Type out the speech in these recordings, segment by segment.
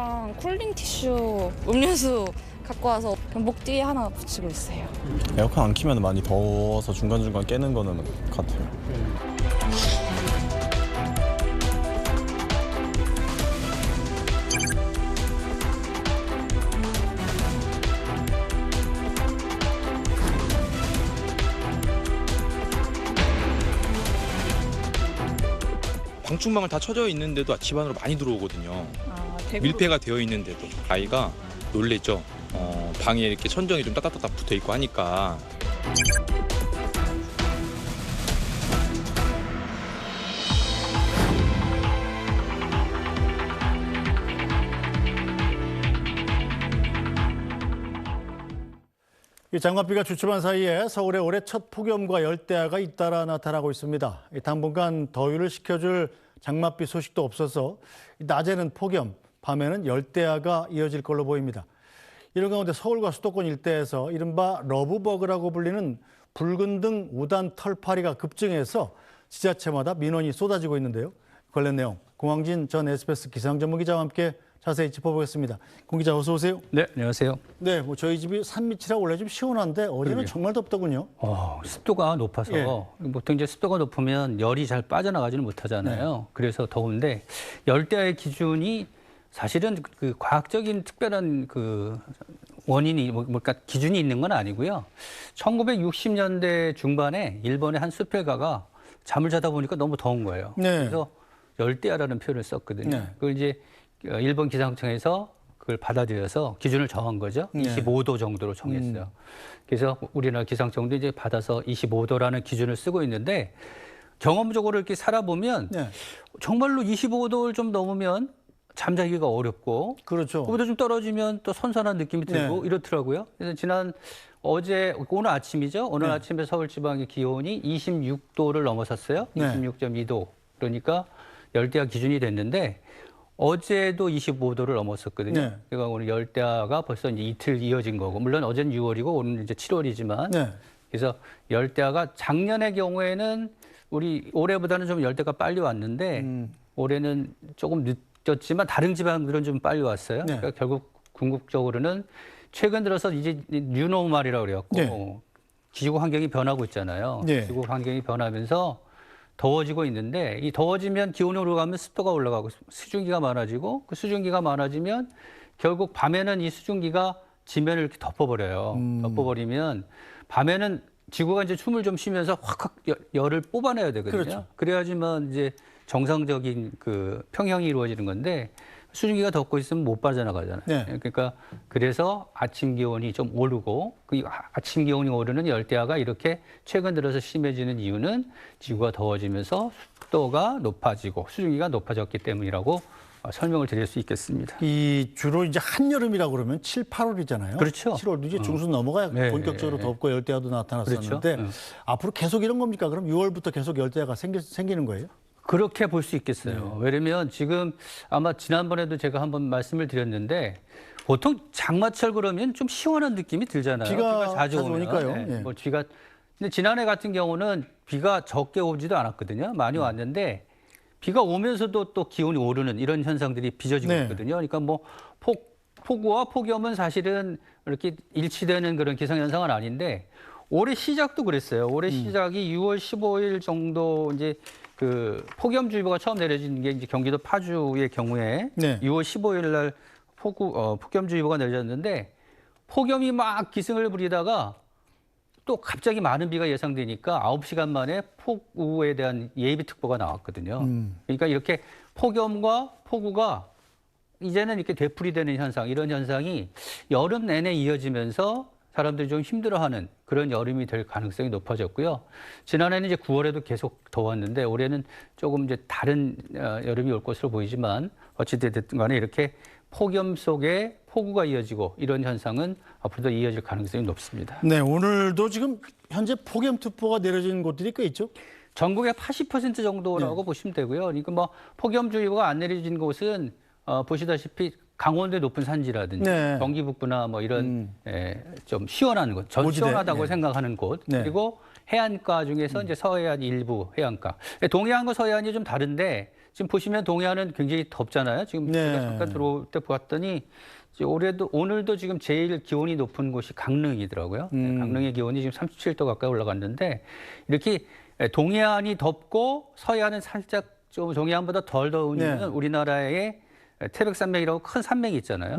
샤워기랑 쿨링 티슈, 음료수 갖고 와서 목 뒤에 하나 붙이고 있어요. 에어컨 안 키면 많이 더워서 중간중간 깨는 거는 같아요. 방충망을 다 쳐져 있는데도 집 안으로 많이 들어오거든요. 밀폐가 되어 있는데도 아이가 놀랬죠. 방에 이렇게 천정이 좀 따닥따닥 붙어 있고 하니까. 이 장맛비가 주춤한 사이에 서울에 올해 첫 폭염과 열대야가 잇따라 나타나고 있습니다. 당분간 더위를 식혀줄 장맛비 소식도 없어서 낮에는 폭염, 밤에는 열대야가 이어질 걸로 보입니다. 이런 가운데 서울과 수도권 일대에서 이른바 러브버그라고 불리는 붉은 등 우단 털파리가 급증해서 지자체마다 민원이 쏟아지고 있는데요. 관련 내용 공황진 전 SBS 기상전문기자와 함께 자세히 짚어보겠습니다. 공 기자 어서 오세요. 네, 안녕하세요. 네, 저희 집이 산밑이라 원래 좀 시원한데 어제는 그러게요. 정말 덥더군요. 습도가 높아서 예. 보통 이제 습도가 높으면 열이 잘 빠져나가지는 못하잖아요. 그래서 더운데 열대야의 기준이 사실은 그 과학적인 특별한 그 원인이 그러니까 기준이 있는 건 아니고요. 1960년대 중반에 일본의 한 수필가가 잠을 자다 보니까 너무 더운 거예요. 네. 그래서 열대야라는 표현을 썼거든요. 네. 그걸 이제 일본 기상청에서 그걸 받아들여서 기준을 정한 거죠. 네. 25도 정도로 정했어요. 그래서 우리나라 기상청도 이제 받아서 25도라는 기준을 쓰고 있는데 경험적으로 이렇게 살아보면 네. 정말로 25도를 좀 넘으면 잠자기가 어렵고 그렇죠. 그보다 좀 떨어지면 또 선선한 느낌이 들고 네. 이렇더라고요. 그래서 오늘 아침이죠. 오늘 네. 아침에 서울 지방의 기온이 26도를 넘어섰어요. 네. 26.2도. 그러니까 열대야 기준이 됐는데 어제도 25도를 넘었었거든요. 네. 그러니까 오늘 열대야가 벌써 이제 이틀 이어진 거고, 물론 어제는 6월이고 오늘은 이제 7월이지만, 네. 그래서 열대야가 작년의 경우에는 우리 올해보다는 좀 열대가 빨리 왔는데 올해는 조금 늦었지만 다른 지방들은 좀 빨리 왔어요. 네. 그러니까 결국 궁극적으로는 최근 들어서 이제 뉴노멀이라고 그래갖고 네. 지구 환경이 변하고 있잖아요. 네. 지구 환경이 변하면서 더워지고 있는데 이 더워지면 기온이 올라가면 습도가 올라가고 수증기가 많아지고 그 수증기가 많아지면 결국 밤에는 이 수증기가 지면을 이렇게 덮어버려요. 덮어버리면 밤에는 지구가 이제 춤을 좀 쉬면서 확확 열을 뽑아내야 되거든요. 그렇죠. 그래야지만 이제 정상적인 그 평형이 이루어지는 건데 수증기가 덮고 있으면 못 빠져나가잖아요. 네. 그러니까 그래서 아침 기온이 좀 오르고 그 아침 기온이 오르는 열대야가 이렇게 최근 들어서 심해지는 이유는 지구가 더워지면서 습도가 높아지고 수증기가 높아졌기 때문이라고 설명을 드릴 수 있겠습니다. 이 주로 이제 한여름이라고 그러면 7, 8월이잖아요. 그렇죠. 7월도 이제 중순 넘어가야 네, 본격적으로 네, 덥고 열대야도 나타났었는데 그렇죠. 앞으로 계속 이런 겁니까? 그럼 6월부터 계속 열대야가 생기는 거예요? 그렇게 볼 수 있겠어요. 왜냐면 지금 아마 지난번에도 제가 한번 말씀을 드렸는데 보통 장마철 그러면 좀 시원한 느낌이 들잖아요. 비가 자주 자주 오면. 오니까요. 네, 예. 뭐 비가 근데 지난해 같은 경우는 비가 적게 오지도 않았거든요. 많이 왔는데 비가 오면서도 또 기온이 오르는 이런 현상들이 빚어지고 네. 있거든요. 그러니까 뭐 폭우와 폭염은 사실은 이렇게 일치되는 그런 기상 현상은 아닌데 올해 시작도 그랬어요. 올해 시작이 6월 15일 정도 이제 그 폭염주의보가 처음 내려진 게 이제 경기도 파주의 경우에 네. 6월 15일 날 폭염주의보가 내려졌는데 폭염이 막 기승을 부리다가 또 갑자기 많은 비가 예상되니까 9시간 만에 폭우에 대한 예비특보가 나왔거든요. 그러니까 이렇게 폭염과 폭우가 이제는 이렇게 되풀이되는 현상, 이런 현상이 여름 내내 이어지면서 사람들이 좀 힘들어하는 그런 여름이 될 가능성이 높아졌고요. 지난해는 이제 9월에도 계속 더웠는데 올해는 조금 이제 다른 여름이 올 것으로 보이지만 어찌됐든 간에 이렇게 폭염 속에 폭우가 이어지고 이런 현상은 앞으로도 이어질 가능성이 높습니다. 네, 오늘도 지금 현재 폭염특보가 내려진 곳들이 꽤 있죠? 전국의 80% 정도라고 네. 보시면 되고요. 그러니까 뭐 폭염주의보가 안 내려진 곳은 보시다시피 강원도의 높은 산지라든지 네. 경기 북부나 뭐 이런 좀 시원한 곳, 전 모지대. 시원하다고 네. 생각하는 곳, 네. 그리고 해안가 중에서 이제 서해안 일부 해안가, 동해안과 서해안이 좀 다른데 지금 보시면 동해안은 굉장히 덥잖아요. 지금 제가 잠깐 들어올 때 보았더니 이제 오늘도 지금 제일 기온이 높은 곳이 강릉이더라고요. 강릉의 기온이 지금 37도 가까이 올라갔는데 이렇게 동해안이 덥고 서해안은 살짝 좀 동해안보다 덜 더운 이유는 우리나라의 태백산맥이라고 큰 산맥이 있잖아요.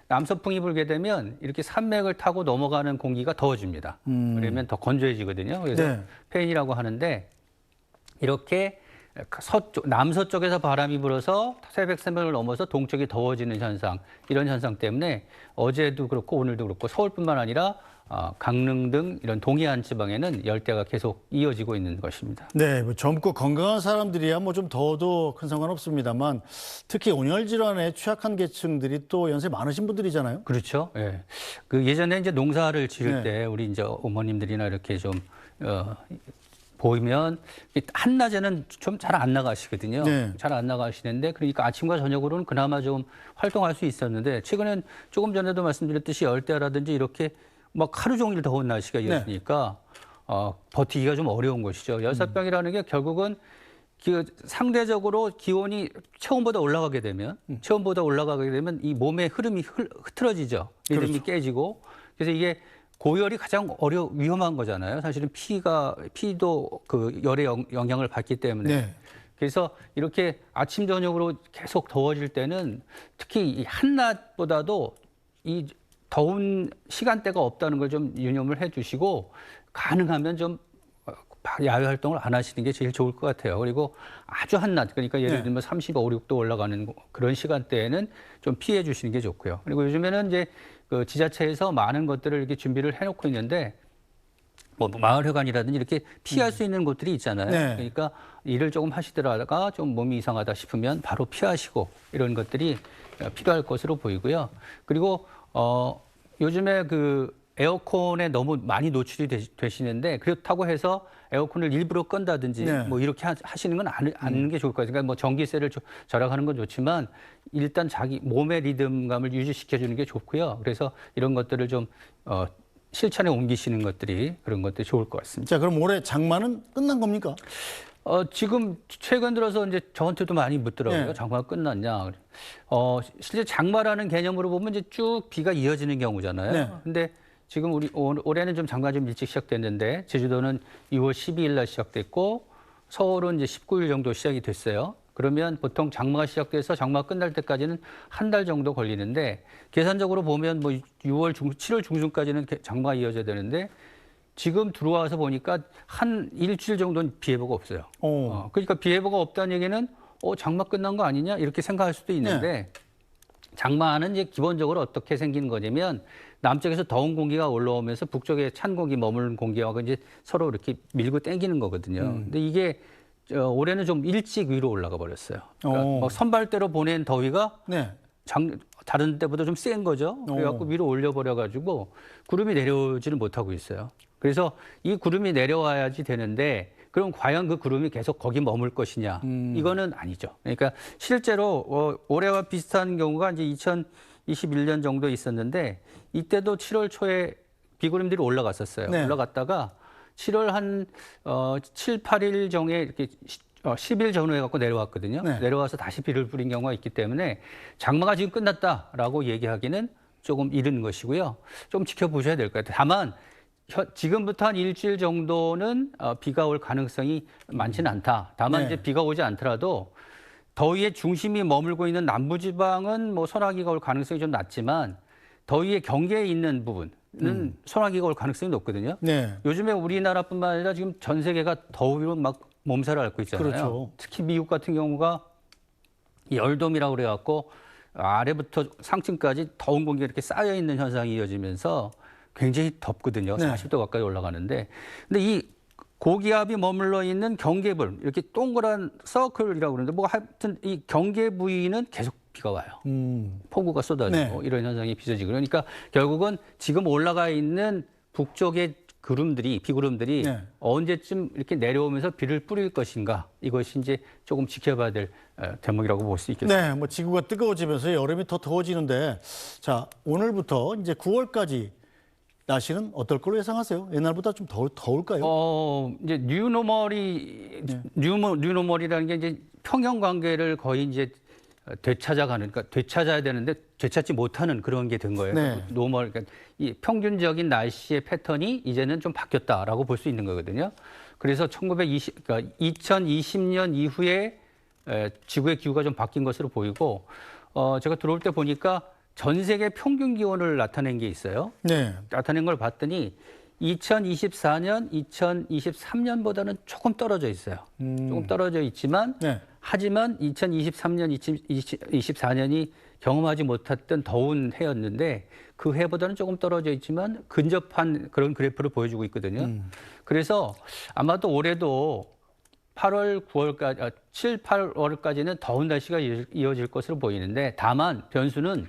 남서풍이 불게 되면 이렇게 산맥을 타고 넘어가는 공기가 더워집니다. 그러면 더 건조해지거든요. 그래서 페인이라고 하는데 이렇게 남서쪽에서 바람이 불어서 태백산맥을 넘어서 동쪽이 더워지는 현상, 이런 현상 때문에 어제도 그렇고 오늘도 그렇고 서울뿐만 아니라 강릉 등 이런 동해안 지방에는 열대가 계속 이어지고 있는 것입니다. 네, 뭐 젊고 건강한 사람들이야 뭐 좀 더워도 큰 상관없습니다만 특히 온열 질환에 취약한 계층들이 또 연세 많으신 분들이잖아요. 그렇죠. 예. 그 예전에 이제 농사를 지을 때 우리 이제 어머님들이나 이렇게 좀 보이면 한낮에는 좀 잘 안 나가시거든요. 잘 안 나가시는데 그러니까 아침과 저녁으로는 그나마 좀 활동할 수 있었는데 최근엔 조금 전에도 말씀드렸듯이 열대라든지 이렇게 막 하루 종일 더운 날씨가 이어지니까 버티기가 좀 어려운 것이죠. 열사병이라는 게 결국은 상대적으로 기온이 체온보다 올라가게 되면 이 몸의 흐름이 흐트러지죠. 리듬이 깨지고 그래서 이게 고열이 가장 위험한 거잖아요. 사실은 피도 그 열의 영향을 받기 때문에. 그래서 이렇게 아침 저녁으로 계속 더워질 때는 특히 이 한낮보다도 이 더운 시간대가 없다는 걸 좀 유념을 해주시고 가능하면 좀 야외 활동을 안 하시는 게 제일 좋을 것 같아요. 그리고 아주 한낮, 그러니까 예를 들면 35, 6도 올라가는 그런 시간대에는 좀 피해 주시는 게 좋고요. 그리고 요즘에는 이제 그 지자체에서 많은 것들을 이렇게 준비를 해놓고 있는데 뭐 마을회관이라든지 이렇게 피할 수 있는 곳들이 있잖아요. 그러니까 일을 조금 하시다가 좀 몸이 이상하다 싶으면 바로 피하시고 이런 것들이 필요할 것으로 보이고요. 그리고 요즘에 그 에어컨에 너무 많이 노출이 되시는데 그렇다고 해서 에어컨을 일부러 끈다든지 뭐 이렇게 하시는 건 않는 게 좋을 것 같아요. 그러니까 뭐 전기세를 절약하는 건 좋지만 일단 자기 몸의 리듬감을 유지시켜 주는 게 좋고요. 그래서 이런 것들을 좀 실천에 옮기시는 것들이 그런 것들이 좋을 것 같습니다. 자, 그럼 올해 장마는 끝난 겁니까? 지금 최근 들어서 이제 저한테도 많이 묻더라고요. 장마가 끝났냐. 실제 장마라는 개념으로 보면 이제 쭉 비가 이어지는 경우잖아요. 근데 지금 올해는 좀 장마 좀 일찍 시작됐는데 제주도는 2월 12일 날 시작됐고 서울은 이제 19일 정도 시작이 됐어요. 그러면 보통 장마가 시작돼서 장마 끝날 때까지는 한 달 정도 걸리는데 계산적으로 보면 뭐 7월 중순까지는 장마가 이어져야 되는데 지금 들어와서 보니까 한 일주일 정도는 비 예보가 없어요. 그러니까 비 예보가 없다는 얘기는 장마 끝난 거 아니냐 이렇게 생각할 수도 있는데 장마는 이제 기본적으로 어떻게 생기는 거냐면 남쪽에서 더운 공기가 올라오면서 북쪽에 찬 공기 머무는 공기하고 이제 서로 이렇게 밀고 당기는 거거든요. 근데 이게 올해는 좀 일찍 위로 올라가 버렸어요. 그러니까 선발대로 보낸 더위가 다른 때보다 좀 센 거죠. 그래갖고 위로 올려버려가지고 구름이 내려오지를 못하고 있어요. 그래서 이 구름이 내려와야지 되는데 그럼 과연 그 구름이 계속 거기 머물 것이냐? 이거는 아니죠. 그러니까 실제로 올해와 비슷한 경우가 이제 2021년 정도 있었는데 이때도 7월 초에 비구름들이 올라갔었어요. 올라갔다가 7월 한 7, 8일 정에 이렇게 10일 전후에 갖고 내려왔거든요. 내려와서 다시 비를 뿌린 경우가 있기 때문에 장마가 지금 끝났다라고 얘기하기는 조금 이른 것이고요. 좀 지켜보셔야 될 것 같아요. 다만 지금부터 한 일주일 정도는 비가 올 가능성이 많지는 않다. 다만 이제 비가 오지 않더라도 더위의 중심이 머물고 있는 남부지방은 뭐 소나기가 올 가능성이 좀 낮지만 더위의 경계에 있는 부분은 소나기가 올 가능성이 높거든요. 요즘에 우리나라뿐만 아니라 지금 전 세계가 더위로 막 몸살을 앓고 있잖아요. 특히 미국 같은 경우가 열돔이라고 그래갖고 아래부터 상층까지 더운 공기가 이렇게 쌓여 있는 현상이 이어지면서 굉장히 덥거든요. 40도 가까이 올라가는데. 근데 이 고기압이 머물러 있는 경계불, 이렇게 동그란 서클이라고 그러는데 뭐 하여튼 이 경계 부위는 계속 비가 와요. 폭우가 쏟아지고 이런 현상이 빚어지고 그러니까 결국은 지금 올라가 있는 북쪽의 비구름들이 언제쯤 이렇게 내려오면서 비를 뿌릴 것인가 이것이 이제 조금 지켜봐야 될 대목이라고 볼 수 있겠습니다. 뭐 지구가 뜨거워지면서 여름이 더 더워지는데 자, 오늘부터 이제 9월까지 날씨는 어떨 걸로 예상하세요? 옛날보다 좀 더울까요? 이제 뉴노멀이라는 게 이제 평형 관계를 거의 이제 되찾아가는, 그러니까 되찾아야 되는데 되찾지 못하는 그런 게 된 거예요. 네. 노멀, 그러니까 이 평균적인 날씨의 패턴이 이제는 좀 바뀌었다라고 볼 수 있는 거거든요. 그래서 2020년 이후에 지구의 기후가 좀 바뀐 것으로 보이고, 제가 들어올 때 보니까 전 세계 평균 기온을 나타낸 게 있어요. 네. 나타낸 걸 봤더니 2024년, 2023년보다는 조금 떨어져 있어요. 조금 떨어져 있지만 네. 하지만 2023년, 2024년이 경험하지 못했던 더운 해였는데 그 해보다는 조금 떨어져 있지만 근접한 그런 그래프를 보여주고 있거든요. 그래서 아마도 올해도 8월, 9월까지, 7, 8월까지는 더운 날씨가 이어질 것으로 보이는데 다만 변수는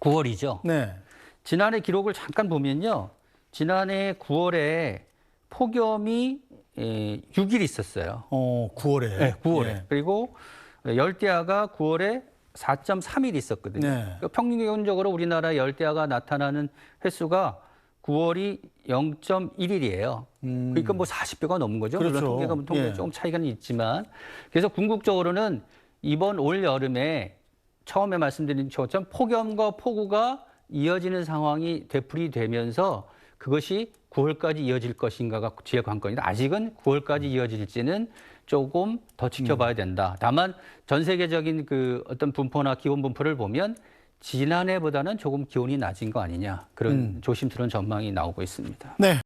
9월이죠. 네. 지난해 기록을 잠깐 보면요. 지난해 9월에 폭염이 6일 있었어요. 9월에. 네, 9월에. 예. 그리고 열대야가 9월에 4.3일 있었거든요. 네. 그러니까 평균적으로 우리나라 열대야가 나타나는 횟수가 9월이 0.1일이에요. 그러니까 뭐 40배가 넘은 거죠. 그렇죠. 물론 통계가 예. 조금 차이가는 있지만. 그래서 궁극적으로는 이번 올 여름에 처음에 말씀드린 것처럼 폭염과 폭우가 이어지는 상황이 되풀이되면서 그것이 9월까지 이어질 것인가가 제일 관건이다. 아직은 9월까지 이어질지는 조금 더 지켜봐야 된다. 다만 전 세계적인 그 어떤 분포나 기온 분포를 보면 지난해보다는 조금 기온이 낮은 거 아니냐. 그런 조심스러운 전망이 나오고 있습니다. 네.